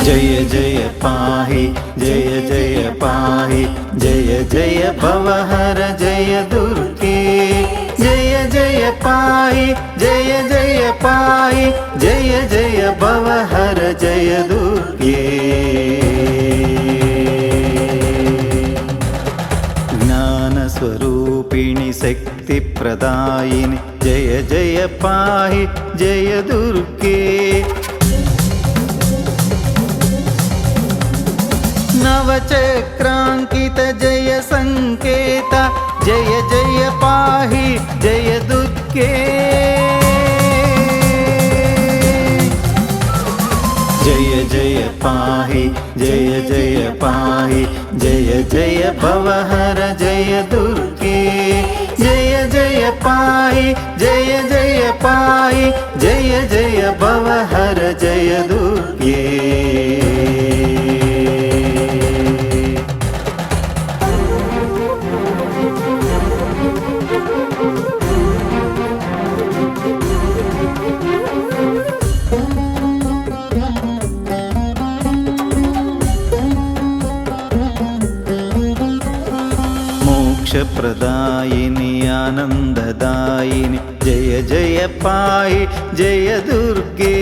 जय जय पाहि जय जय पाहि जय जय भवहर जय दुर्गे जय जय पाहि जय जय पाहि जय जय भवहर जय दुर्गे ज्ञानस्वरूपिणि शक्तिप्रदायिनि जय जय पाहि जय दुर्गे नवचक्रांकित जय संकेत जय जय पाहि जय दुर्गे जय जय पाहि जय जय पाहि जय जय भवहर जय दुर्गे जय जय पाहि जय जय पाहि जय जय भवहर जय दुर्गे मोक्षप्रदायिनि आनन्ददायिनि जय जय पाहि जय दुर्गे